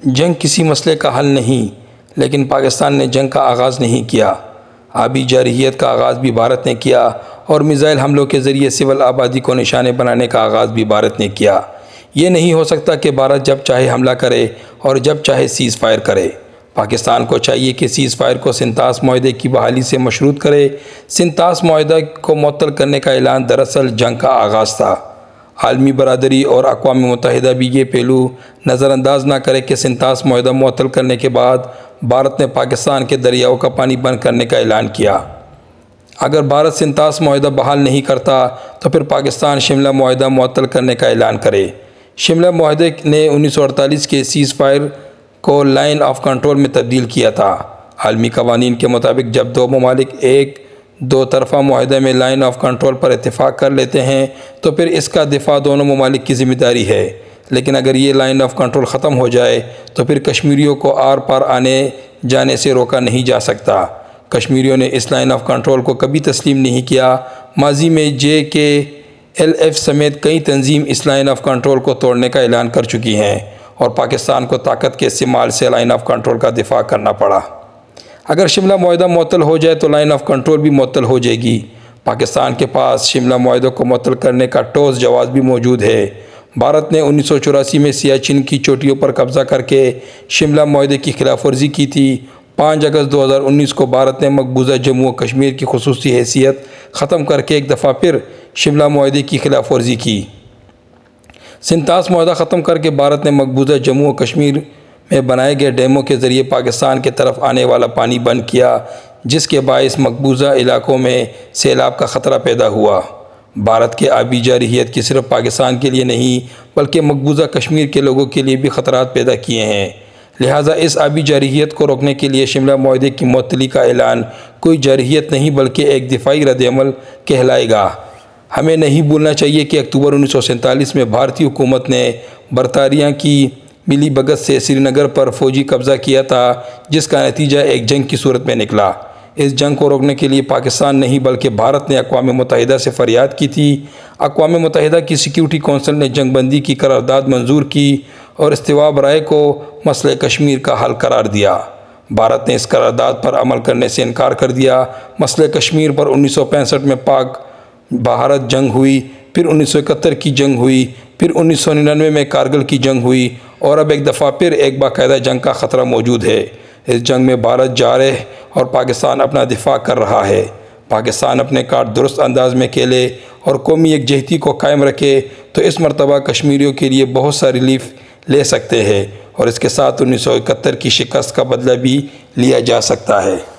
جنگ کسی مسئلے کا حل نہیں، لیکن پاکستان نے جنگ کا آغاز نہیں کیا۔ آبی جارحیت کا آغاز بھی بھارت نے کیا اور میزائل حملوں کے ذریعے سول آبادی کو نشانے بنانے کا آغاز بھی بھارت نے کیا۔ یہ نہیں ہو سکتا کہ بھارت جب چاہے حملہ کرے اور جب چاہے سیز فائر کرے۔ پاکستان کو چاہیے کہ سیز فائر کو سنتاس معاہدے کی بحالی سے مشروط کرے۔ سنتاس معاہدہ کو معطل کرنے کا اعلان دراصل جنگ کا آغاز تھا۔ عالمی برادری اور اقوام متحدہ بھی یہ پہلو نظر انداز نہ کرے کہ سنتاس معاہدہ معطل کرنے کے بعد بھارت نے پاکستان کے دریاؤں کا پانی بند کرنے کا اعلان کیا۔ اگر بھارت سنتاس معاہدہ بحال نہیں کرتا تو پھر پاکستان شملہ معاہدہ معطل کرنے کا اعلان کرے۔ شملہ معاہدے نے 1948 کے سیز فائر کو لائن آف کنٹرول میں تبدیل کیا تھا۔ عالمی قوانین کے مطابق جب دو ممالک ایک دو طرفہ معاہدے میں لائن آف کنٹرول پر اتفاق کر لیتے ہیں تو پھر اس کا دفاع دونوں ممالک کی ذمہ داری ہے، لیکن اگر یہ لائن آف کنٹرول ختم ہو جائے تو پھر کشمیریوں کو آر پار آنے جانے سے روکا نہیں جا سکتا۔ کشمیریوں نے اس لائن آف کنٹرول کو کبھی تسلیم نہیں کیا۔ ماضی میں JKLF سمیت کئی تنظیم اس لائن آف کنٹرول کو توڑنے کا اعلان کر چکی ہیں اور پاکستان کو طاقت کے استعمال سے لائن آف کنٹرول کا دفاع کرنا پڑا۔ اگر شملہ معاہدہ معطل ہو جائے تو لائن آف کنٹرول بھی معطل ہو جائے گی۔ پاکستان کے پاس شملہ معاہدے کو معطل کرنے کا ٹھوس جواز بھی موجود ہے۔ بھارت نے 1984 میں سیاچن کی چوٹیوں پر قبضہ کر کے شملہ معاہدے کی خلاف ورزی کی تھی۔ 5 اگست 2019 کو بھارت نے مقبوضہ جموں و کشمیر کی خصوصی حیثیت ختم کر کے ایک دفعہ پھر شملہ معاہدے کی خلاف ورزی کی۔ سنتاس معاہدہ ختم کر کے بھارت نے مقبوضہ جموں و کشمیر میں بنائے گئے ڈیموں کے ذریعے پاکستان کی طرف آنے والا پانی بند کیا، جس کے باعث مقبوضہ علاقوں میں سیلاب کا خطرہ پیدا ہوا۔ بھارت کے آبی جارحیت کی صرف پاکستان کے لیے نہیں بلکہ مقبوضہ کشمیر کے لوگوں کے لیے بھی خطرات پیدا کیے ہیں۔ لہٰذا اس آبی جارحیت کو روکنے کے لیے شملہ معاہدے کی معطلی کا اعلان کوئی جارحیت نہیں بلکہ ایک دفاعی رد عمل کہلائے گا۔ ہمیں نہیں بھولنا چاہیے کہ اکتوبر 1947 میں بھارتی حکومت نے برطانیہ کی ملی بھگت سے سری نگر پر فوجی قبضہ کیا تھا، جس کا نتیجہ ایک جنگ کی صورت میں نکلا۔ اس جنگ کو روکنے کے لیے پاکستان نہیں بلکہ بھارت نے اقوام متحدہ سے فریاد کی تھی۔ اقوام متحدہ کی سیکیورٹی کونسل نے جنگ بندی کی قرارداد منظور کی اور استوا برائے کو مسئلہ کشمیر کا حل قرار دیا۔ بھارت نے اس قرارداد پر عمل کرنے سے انکار کر دیا۔ مسئلہ کشمیر پر 1965 میں پاک بھارت جنگ ہوئی، پھر 1971 کی جنگ ہوئی، پھر 1999 میں کارگل کی جنگ ہوئی اور اب ایک دفعہ پھر ایک باقاعدہ جنگ کا خطرہ موجود ہے۔ اس جنگ میں بھارت جارح اور پاکستان اپنا دفاع کر رہا ہے۔ پاکستان اپنے کارڈ درست انداز میں کھیلے اور قومی یکجہتی کو قائم رکھے تو اس مرتبہ کشمیریوں کے لیے بہت سا ریلیف لے سکتے ہیں اور اس کے ساتھ 1971 کی شکست کا بدلہ بھی لیا جا سکتا ہے۔